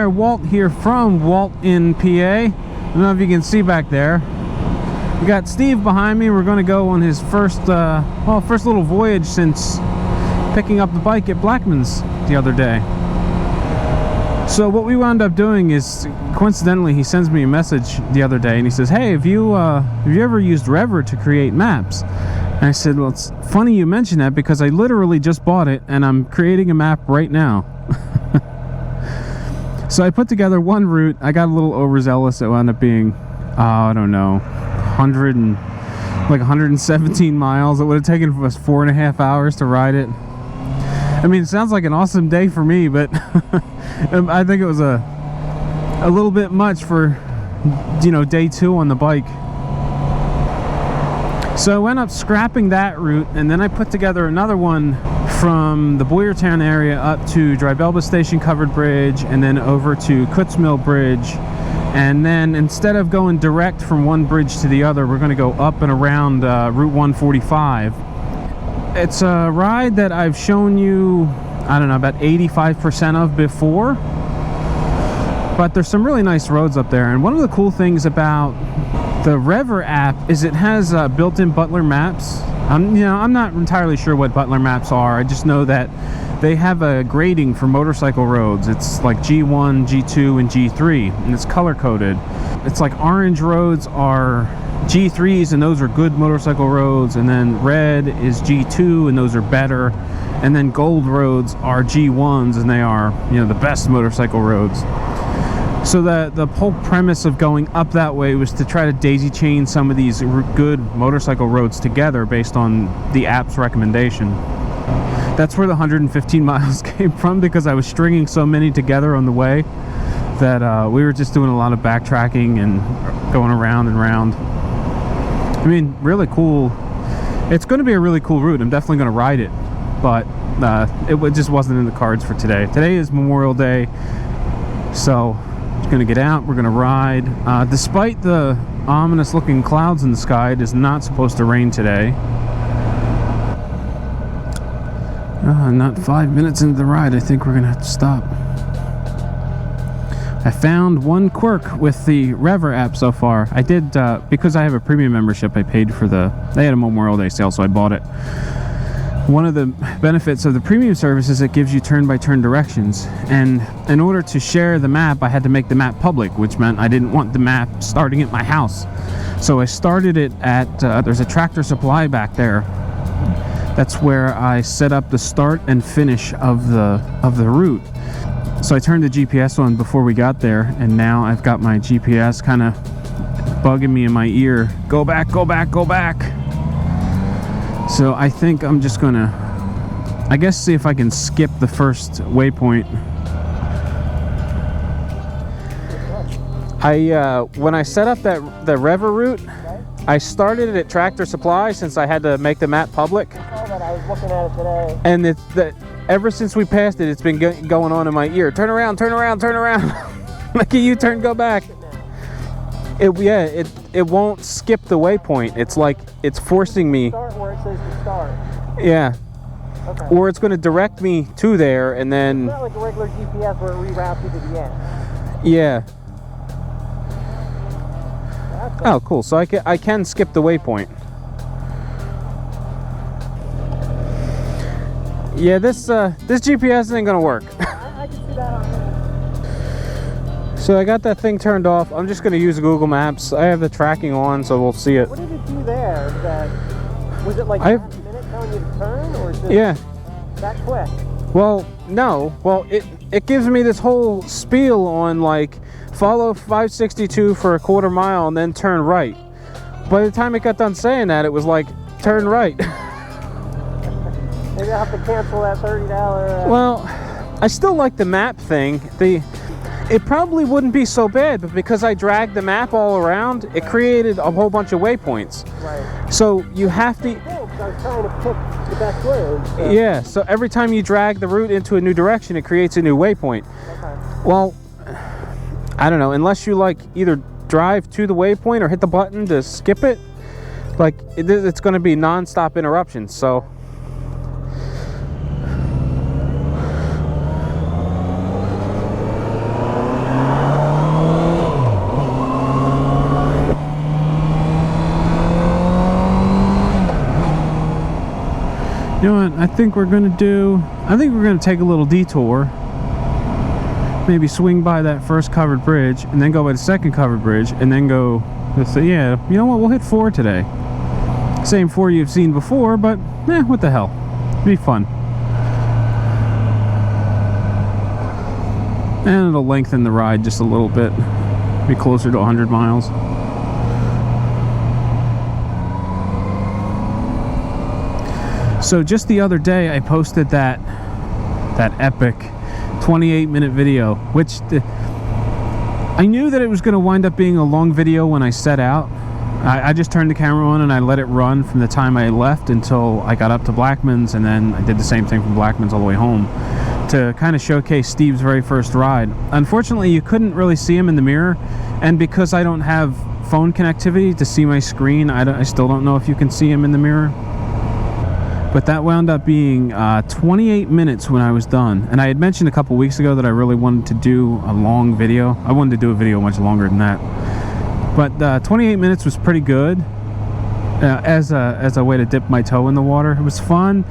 there, Walt here from WaltInPA. I don't know if you can see back there. We got Steve behind me. We're going to go on his first little voyage since picking up the bike at Blackman's the other day. So what we wound up doing is, coincidentally, he sends me a message the other day and he says, "Hey, have you ever used Rever to create maps?" And I said, "Well, it's funny you mention that because I literally just bought it and I'm creating a map right now." So I put together one route. I got a little overzealous. It wound up being, I don't know, 117 miles. It would have taken us 4.5 hours to ride it. I mean, it sounds like an awesome day for me, but I think it was a little bit much for, you know, day 2 on the bike. So I went up scrapping that route, and then I put together another one from the Boyertown area up to Dreibelbis Station Covered Bridge, and then over to Kutz Mill Bridge. And then instead of going direct from one bridge to the other, we're going to go up and around Route 145. It's a ride that I've shown you, I don't know, about 85% of before. But there's some really nice roads up there. And one of the cool things about the Rever app is it has built-in Butler maps. I'm not entirely sure what Butler maps are. I just know that they have a grading for motorcycle roads. It's like G1, G2, and G3, and it's color-coded. It's like orange roads are G3s, and those are good motorcycle roads, and then red is G2, and those are better, and then gold roads are G1s, and they are, you know, the best motorcycle roads. So the whole premise of going up that way was to try to daisy chain some of these good motorcycle roads together based on the app's recommendation. That's where the 115 miles came from, because I was stringing so many together on the way that we were just doing a lot of backtracking and going around and around. I mean, really cool. It's going to be a really cool route. I'm definitely going to ride it, but it just wasn't in the cards for today. Today is Memorial Day, so we're going to get out. We're going to ride. Despite the ominous looking clouds in the sky, it is not supposed to rain today. Not 5 minutes into the ride, I think we're going to have to stop. I found one quirk with the Rever app so far. I did, because I have a premium membership, I paid for they had a Memorial Day sale, so I bought it. One of the benefits of the premium service is it gives you turn-by-turn directions. And in order to share the map, I had to make the map public, which meant I didn't want the map starting at my house. So I started it at, there's a Tractor Supply back there. That's where I set up the start and finish of the route. So I turned the GPS on before we got there, and now I've got my GPS kind of bugging me in my ear. Go back, go back, go back. So I think I'm just gonna, I guess, see if I can skip the first waypoint. When I set up the Rever route, I started it at Tractor Supply since I had to make the map public. I saw that. I was looking at it today. And ever since we passed it, it's been going on in my ear. Turn around, turn around, turn around. Make a U-turn, go back. It won't skip the waypoint. It's like it's forcing me. Start where it says to start. Yeah. Okay. Or it's going to direct me to there, and then. It's not like a regular GPS where it reroutes you to the end. Yeah. Oh, cool. So I can skip the waypoint. Yeah, this GPS ain't gonna work. I can see that on here. So I got that thing turned off. I'm just gonna use Google Maps. I have the tracking on, so we'll see it. What did it do there? Was it like last minute telling you to turn, or is it that quick? Well, no. Well, it gives me this whole spiel on like follow 562 for a quarter mile and then turn right. By the time it got done saying that, it was like turn right. Maybe I'll have to cancel that $30. Well, I still like the map thing. It probably wouldn't be so bad, but because I dragged the map all around, it created a whole bunch of waypoints. Right. So you have to. I was trying to pick the best road. So. Yeah. So every time you drag the route into a new direction, it creates a new waypoint. Okay. Well, I don't know. Unless you like either drive to the waypoint or hit the button to skip it, like it's going to be non-stop interruptions. So. You know what? I think we're gonna take a little detour. Maybe swing by that first covered bridge, and then go by the second covered bridge, and then go. Yeah, you know what? We'll hit 4 today. Same 4 you've seen before, but what the hell? It'll be fun. And it'll lengthen the ride just a little bit. Be closer to 100 miles. So just the other day I posted that epic 28-minute video, which I knew that it was going to wind up being a long video when I set out. I just turned the camera on and I let it run from the time I left until I got up to Blackman's, and then I did the same thing from Blackman's all the way home to kind of showcase Steve's very first ride. Unfortunately, you couldn't really see him in the mirror, and because I don't have phone connectivity to see my screen, I still don't know if you can see him in the mirror. But that wound up being 28 minutes when I was done. And I had mentioned a couple weeks ago that I really wanted to do a long video. I wanted to do a video much longer than that. But 28 minutes was pretty good as a way to dip my toe in the water. It was fun.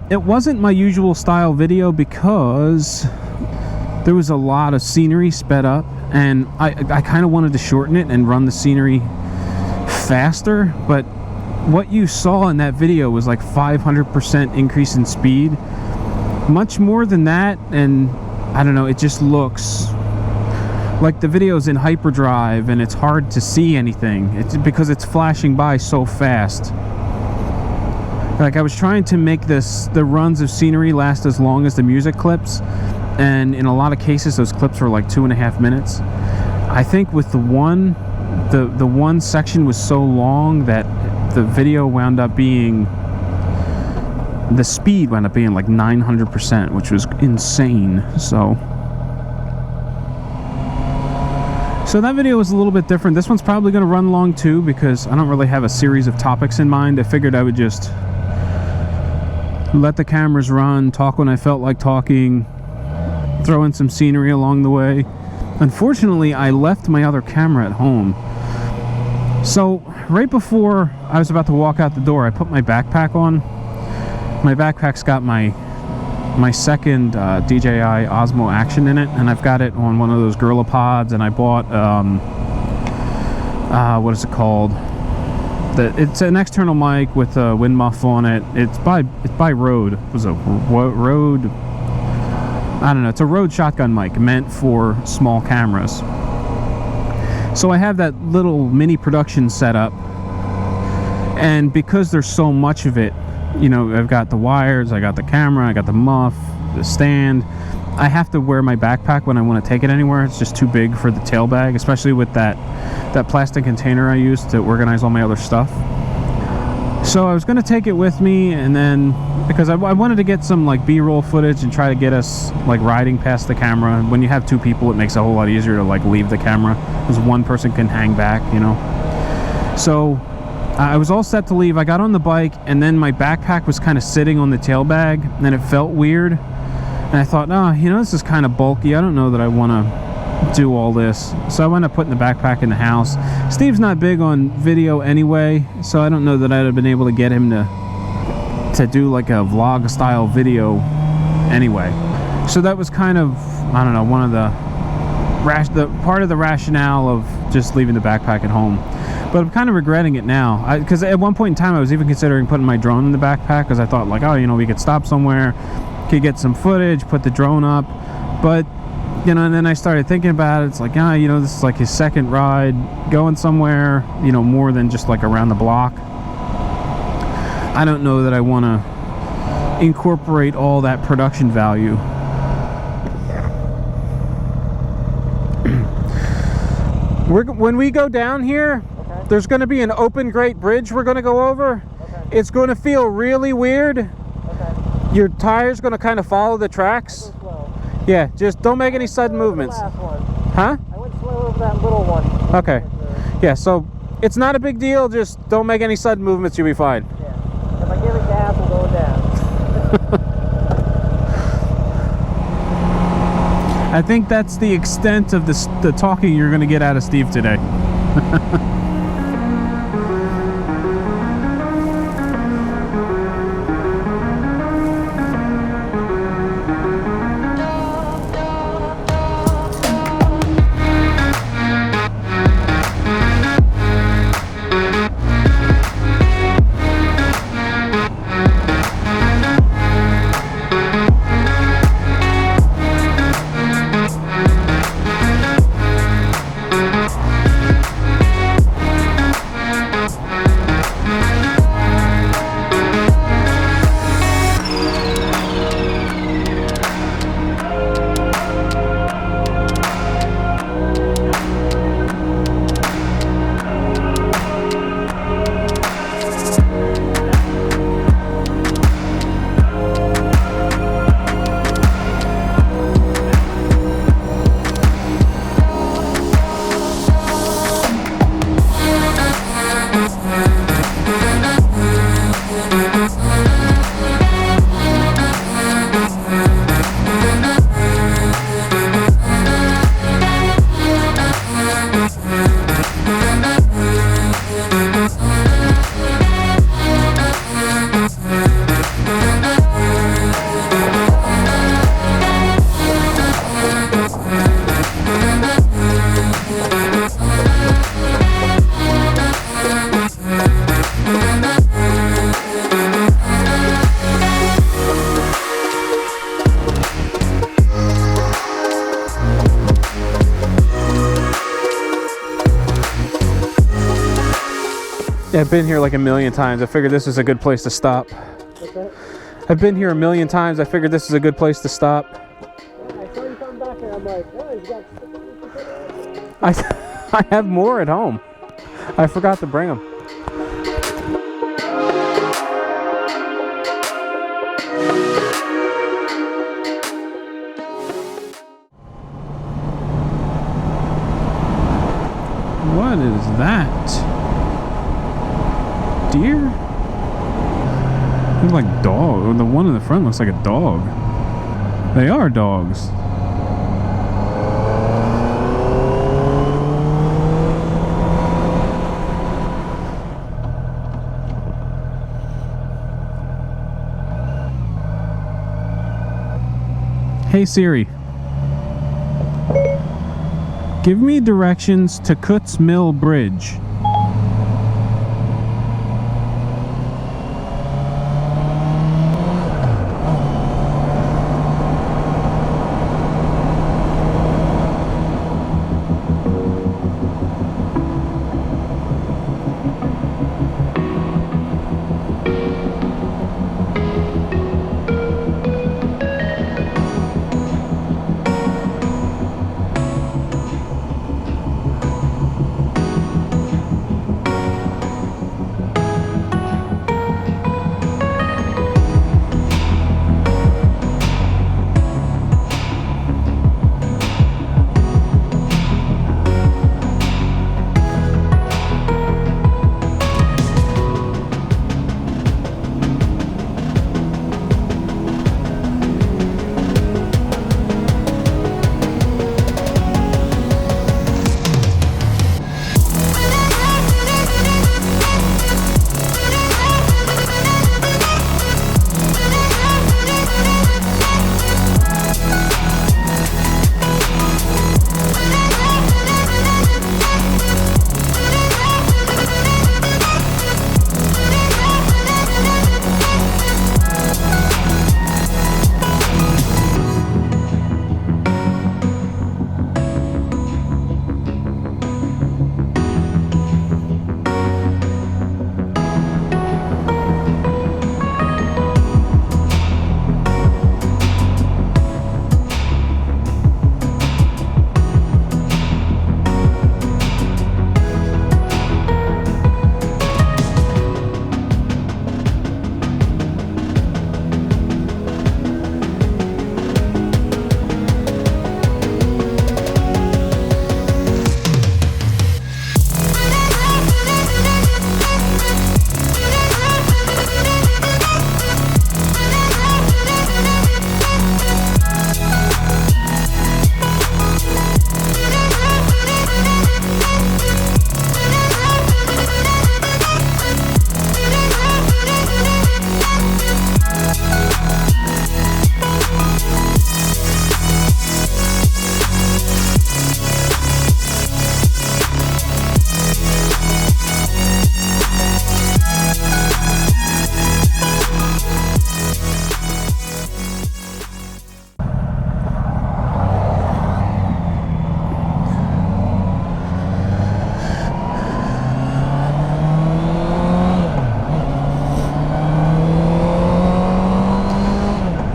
It wasn't my usual style video because there was a lot of scenery sped up. And I kind of wanted to shorten it and run the scenery faster. But what you saw in that video was like 500% increase in speed. Much more than that, and I don't know, it just looks like the video's in hyperdrive and it's hard to see anything. It's because it's flashing by so fast. Like, I was trying to make the runs of scenery last as long as the music clips, and in a lot of cases those clips were like 2.5 minutes. I think with the one section was so long that the video wound up being, the speed wound up being like 900%, which was insane. So that video was a little bit different. This one's probably going to run long too, because I don't really have a series of topics in mind. I figured I would just let the cameras run, talk when I felt like talking, throw in some scenery along the way. Unfortunately, I left my other camera at home. So right before I was about to walk out the door, I put my backpack on. My backpack's got my second DJI Osmo Action in it, and I've got it on one of those Gorilla Pods, and I bought what is it called? It's an external mic with a wind muff on it. It's by Rode. It was a Rode, I don't know, it's a Rode shotgun mic meant for small cameras. So I have that little mini production setup, and because there's so much of it, you know, I've got the wires, I got the camera, I got the muff, the stand. I have to wear my backpack when I want to take it anywhere. It's just too big for the tail bag, especially with that plastic container I use to organize all my other stuff. So I was going to take it with me, and then because I wanted to get some like B-roll footage and try to get us like riding past the camera. When you have 2 people, it makes it a whole lot easier to like leave the camera, because one person can hang back, you know. So I was all set to leave. I got on the bike, and then my backpack was kind of sitting on the tail bag, and it felt weird. And I thought, oh, you know, this is kind of bulky. I don't know that I want to do all this. So I wound up putting the backpack in the house. Steve's not big on video anyway, so I don't know that I'd have been able to get him to do like a vlog style video anyway. So that was kind of, I don't know, one of the part of the rationale of just leaving the backpack at home. But I'm kind of regretting it now, because at one point in time I was even considering putting my drone in the backpack, because I thought like, oh, you know, we could stop somewhere, could get some footage, put the drone up. But you know, and then I started thinking about it. It's like, ah, you know, this is like his second ride, going somewhere, you know, more than just like around the block. I don't know that I want to incorporate all that production value. When we go down here, okay, there's going to be an open grate bridge we're going to go over. Okay. It's going to feel really weird. Okay. Your tire's going to kind of follow the tracks. Yeah, just don't make any sudden movements. Huh? I went slow over that little one. Okay. Yeah, so it's not a big deal. Just don't make any sudden movements. You'll be fine. Yeah. If I give it gas, I'm going down. I think that's the extent of the talking you're going to get out of Steve today. Yeah, I've been here like a million times. I figured this is a good place to stop. What's that? I've been here a million times. I figured this is a good place to stop. I saw you coming back and I'm like, oh, he's got I have more at home. I forgot to bring them. What is that? Deer? Looks like dog. The one in the front looks like a dog. They are dogs. Hey Siri, give me directions to Kutz Mill Bridge.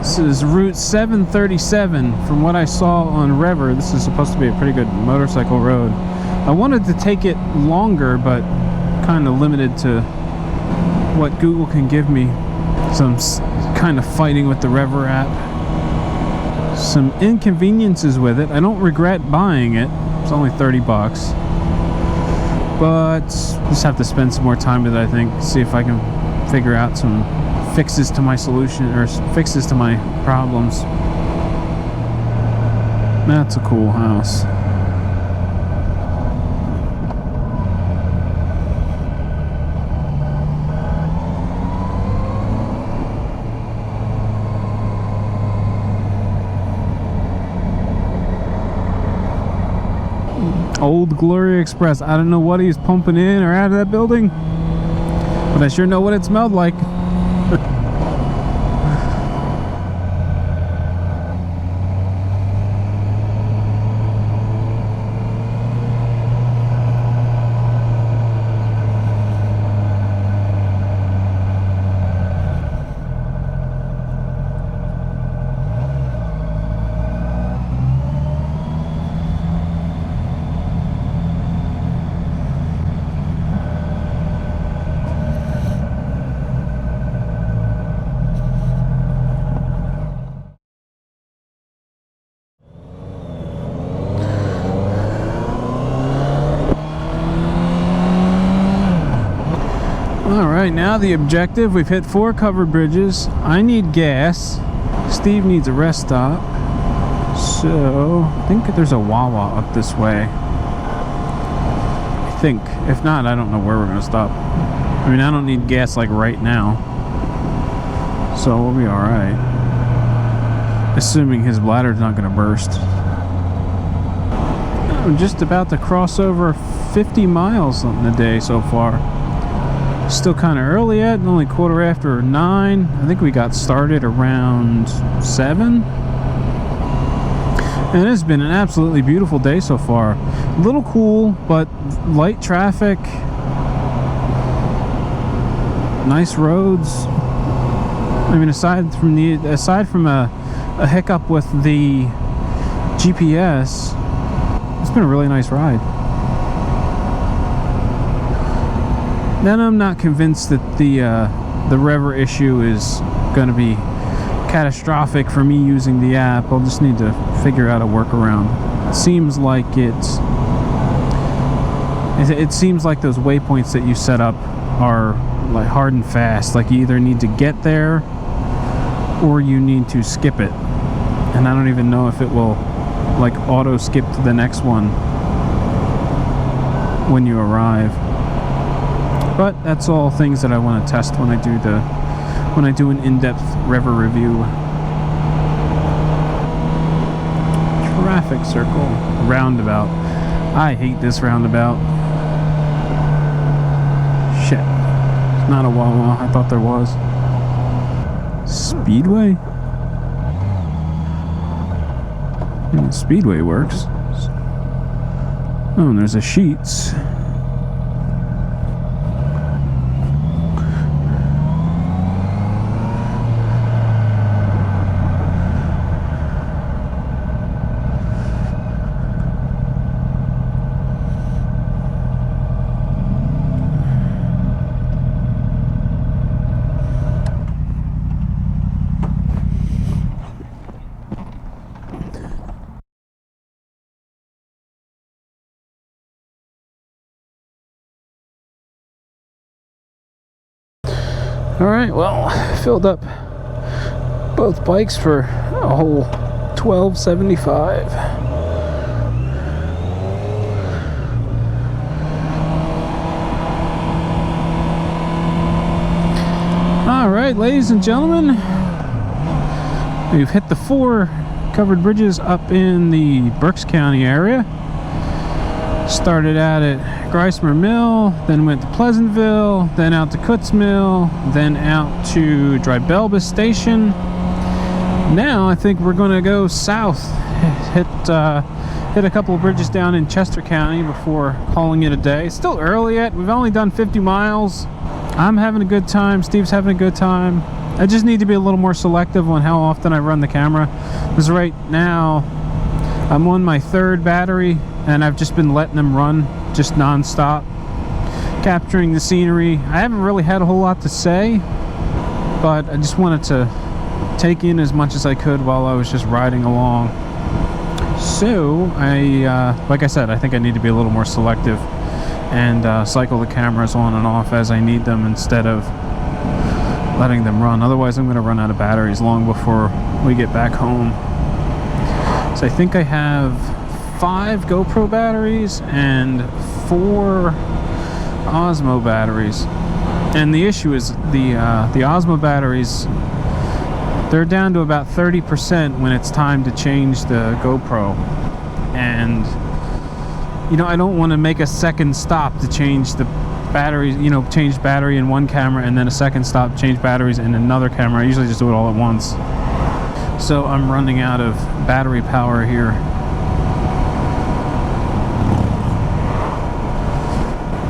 This is Route 737 from what I saw on Rever. This is supposed to be a pretty good motorcycle road. I wanted to take it longer, but kind of limited to what Google can give me. So I'm kind of fighting with the Rever app. Some inconveniences with it. I don't regret buying it. It's only 30 bucks. But just have to spend some more time with it, I think. See if I can figure out some fixes to my solution, or fixes to my problems. That's a cool house. Old Glory Express. I don't know what he's pumping in or out of that building, but I sure know what it smelled like. Alright, now the objective. We've hit 4 covered bridges. I need gas. Steve needs a rest stop. So, I think there's a Wawa up this way. I think. If not, I don't know where we're going to stop. I mean, I don't need gas like right now. So we'll be alright. Assuming his bladder's not going to burst. I'm just about to cross over 50 miles in a day so far. Still kind of early yet, only 9:15. I think we got started around 7. And it's been an absolutely beautiful day so far. A little cool, but light traffic. Nice roads. I mean, aside from a hiccup with the GPS, it's been a really nice ride. Then I'm not convinced that the Rever issue is going to be catastrophic for me using the app. I'll just need to figure out a workaround. It seems like it seems like those waypoints that you set up are like hard and fast. Like you either need to get there or you need to skip it. And I don't even know if it will like auto skip to the next one when you arrive. But that's all things that I want to test when I do an in-depth Rever review. Traffic circle, roundabout. I hate this roundabout. Shit. It's not a Wawa. I thought there was. Speedway? Speedway works. Oh, and there's a Sheets. Alright, well, filled up both bikes for a whole $12.75. Alright, ladies and gentlemen, we've hit the 4 covered bridges up in the Berks County area. Started out at Greisemer Mill, then went to Pleasantville, then out to Kutz Mill, then out to Dreibelbis Station. Now I think we're going to go south, hit a couple of bridges down in Chester County before calling it a day. It's still early yet. We've only done 50 miles. I'm having a good time. Steve's having a good time. I just need to be a little more selective on how often I run the camera, because right now I'm on my 3rd battery and I've just been letting them run just non-stop, capturing the scenery. I haven't really had a whole lot to say, but I just wanted to take in as much as I could while I was just riding along. So like I said, I think I need to be a little more selective and cycle the cameras on and off as I need them instead of letting them run. Otherwise I'm going to run out of batteries long before we get back home. So I think I have 5 GoPro batteries and 4 Osmo batteries. And the issue is the Osmo batteries, they're down to about 30% when it's time to change the GoPro. And you know, I don't want to make a second stop to change the batteries, you know, change battery in one camera and then a second stop, change batteries in another camera. I usually just do it all at once. So I'm running out of battery power here.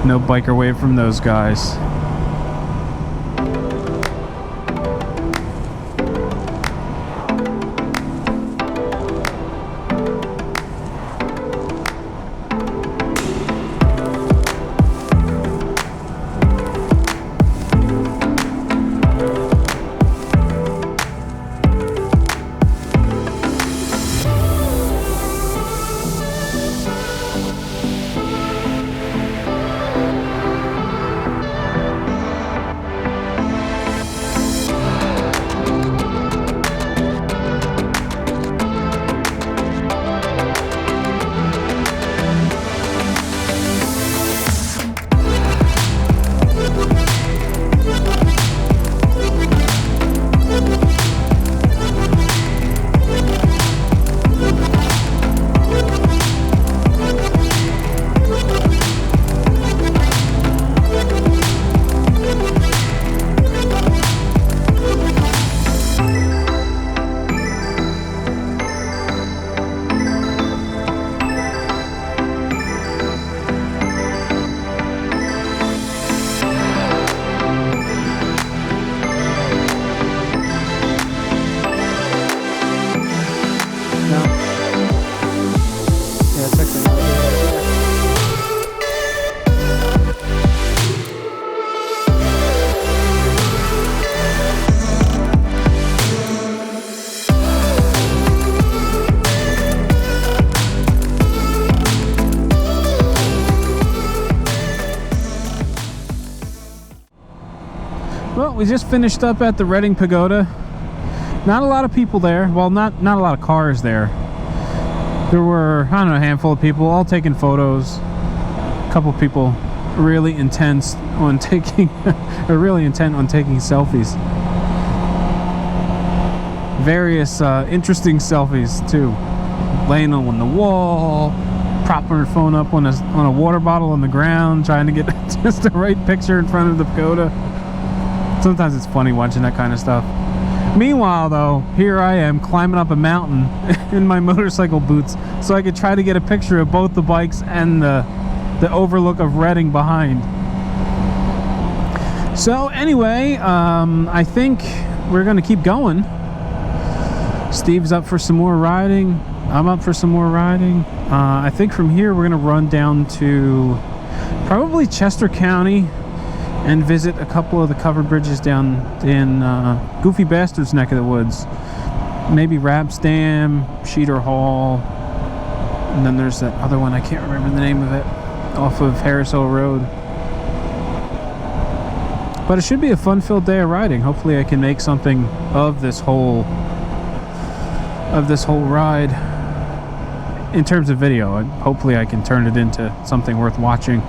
No biker wave from those guys. we just finished up at the Reading Pagoda. Not a lot of people there. Well, not a lot of cars there. There were, I don't know, a handful of people all taking photos. A couple people really intense on taking or really intent on taking selfies. Various interesting selfies too. Laying on the wall, propping her phone up on a water bottle on the ground, trying to get just the right picture in front of the Pagoda. Sometimes it's funny watching that kind of stuff. Meanwhile, though, here I am climbing up a mountain in my motorcycle boots so I could try to get a picture of both the bikes and the overlook of Reading behind. So anyway, I think we're gonna keep going. Steve's up for some more riding. I'm up for some more riding. I think from here we're gonna run down to probably Chester County and visit a couple of the covered bridges down in Goofy Bastard's neck of the woods. Maybe Raps Dam, Sheeder Hall, and then there's that other one, I can't remember the name of it, off of Harris Hill Road. But it should be a fun-filled day of riding. Hopefully I can make something of this whole ride in terms of video. Hopefully I can turn it into something worth watching.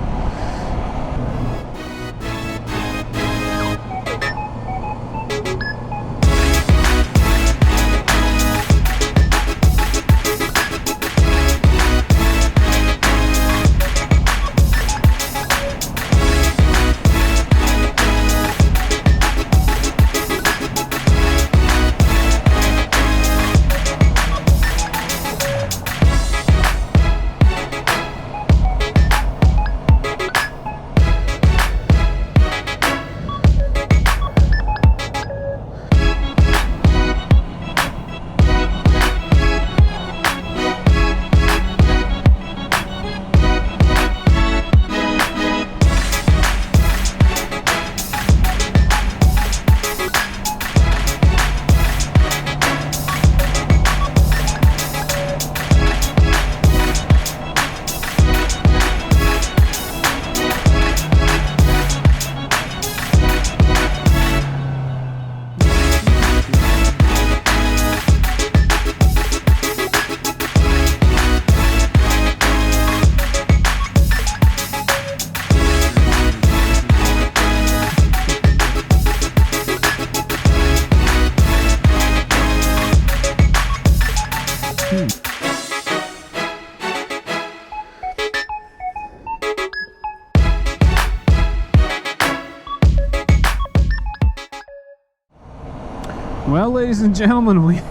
Well, ladies and gentlemen,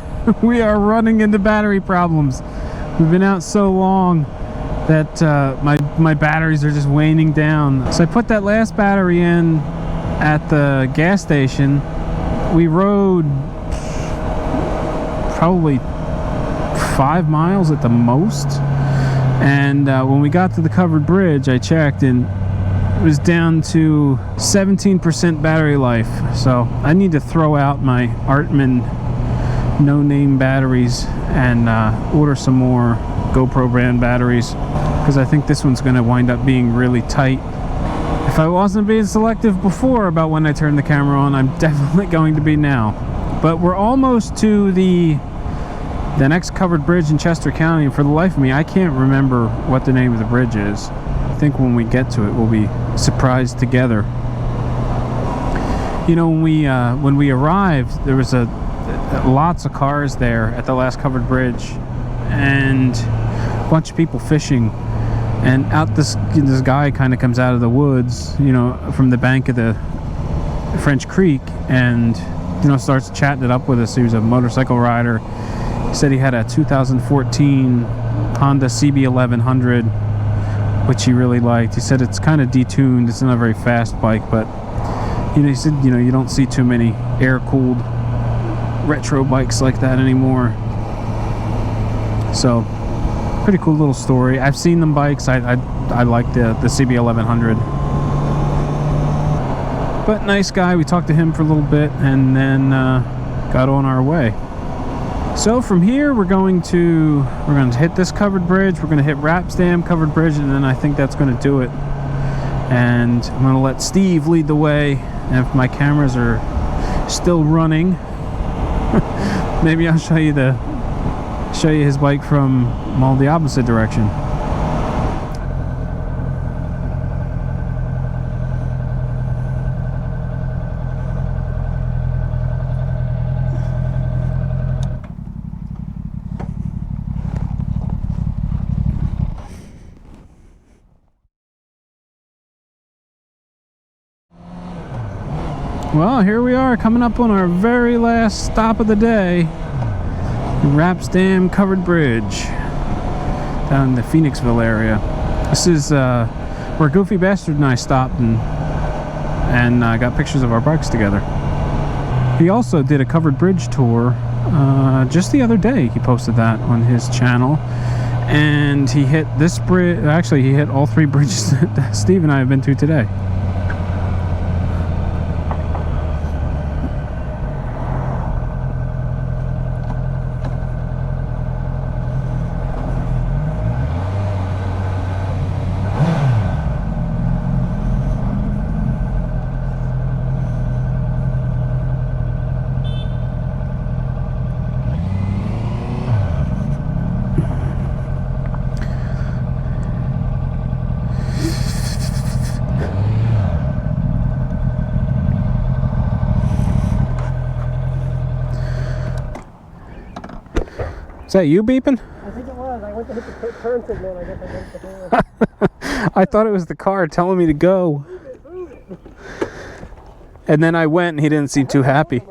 we are running into battery problems. We've been out so long that my batteries are just waning down. So I put that last battery in at the gas station. We rode probably 5 miles at the most, and when we got to the covered bridge, I checked and it was down to 17% battery life. So I need to throw out my Artman no-name batteries and order some more GoPro brand batteries, because I think this one's going to wind up being really tight. If I wasn't being selective before about when I turn the camera on, I'm definitely going to be now. But we're almost to the next covered bridge in Chester County, and for the life of me, I can't remember what the name of the bridge is. I think when we get to it, we'll be surprised together. You know, when we arrived, there was lots of cars there at the last covered bridge, and a bunch of people fishing. And out this guy kind of comes out of the woods, you know, from the bank of the French Creek, and you know, starts chatting it up with us. He was a motorcycle rider. He said he had a 2014 Honda CB650F, which he really liked. He said it's kind of detuned. It's not a very fast bike, but you know, he said, you know, you don't see too many air-cooled retro bikes like that anymore. So pretty cool little story. I've seen them bikes. I like the CB650. But nice guy. We talked to him for a little bit and then got on our way. So from here we're going to hit this covered bridge. We're going to hit Raps Dam covered bridge, and then I think that's going to do it. And I'm going to let Steve lead the way. And if my cameras are still running. Maybe I'll show you his bike from the opposite direction. Well, here we are coming up on our very last stop of the day. Raps Dam Covered Bridge down in the Phoenixville area. This is where Goofy Bastard and I stopped and got pictures of our bikes together. He also did a covered bridge tour just the other day. He posted that on his channel, and he hit this bridge. Actually, he hit all 3 bridges that Steve and I have been to today. Is that you beeping? I think it was. I went to hit the turn signal and I guess I went to the I thought it was the car telling me to go. move it. And then I went and he didn't seem too happy.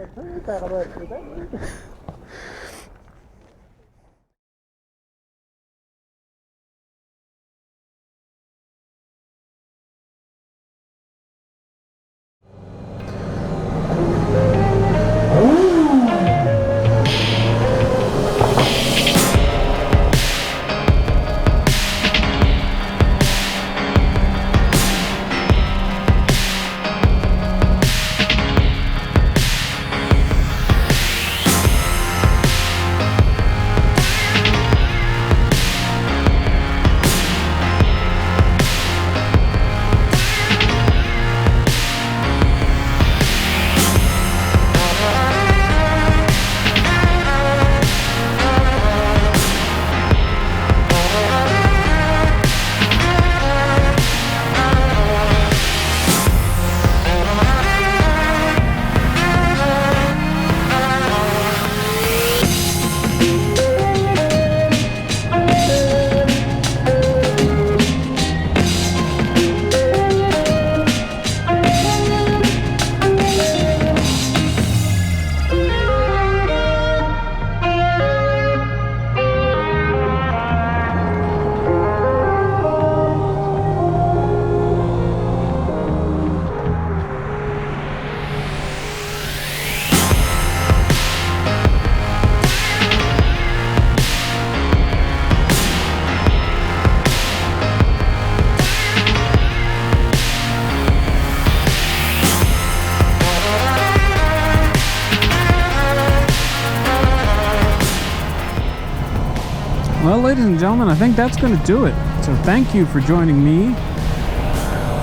Well, ladies and gentlemen, I think that's going to do it. So thank you for joining me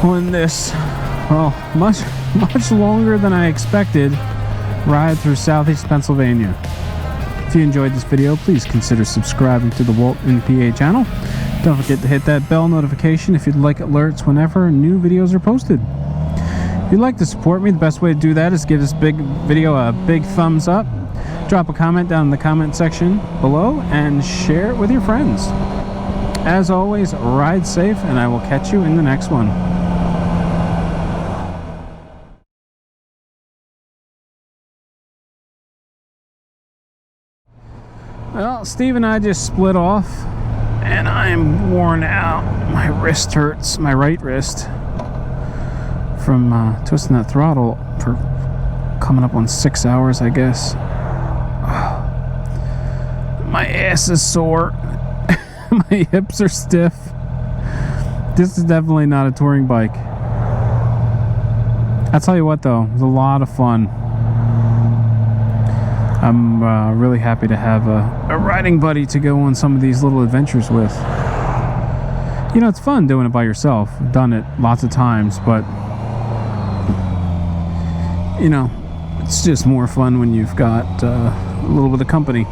on this, well, much longer than I expected ride through Southeast Pennsylvania. If you enjoyed this video, please consider subscribing to the WaltInPA channel. Don't forget to hit that bell notification if you'd like alerts whenever new videos are posted. If you'd like to support me, the best way to do that is give this big video a big thumbs up. Drop a comment down in the comment section below and share it with your friends. As always, ride safe, and I will catch you in the next one. Well, Steve and I just split off, and I am worn out. My wrist hurts, my right wrist, from twisting that throttle for coming up on 6 hours, I guess. My ass is sore. My hips are stiff. This is definitely not a touring bike. I'll tell you what though, it was a lot of fun. I'm really happy to have a riding buddy to go on some of these little adventures with. You know, it's fun doing it by yourself. I've done it lots of times, but you know, It's just more fun when you've got a little bit of company.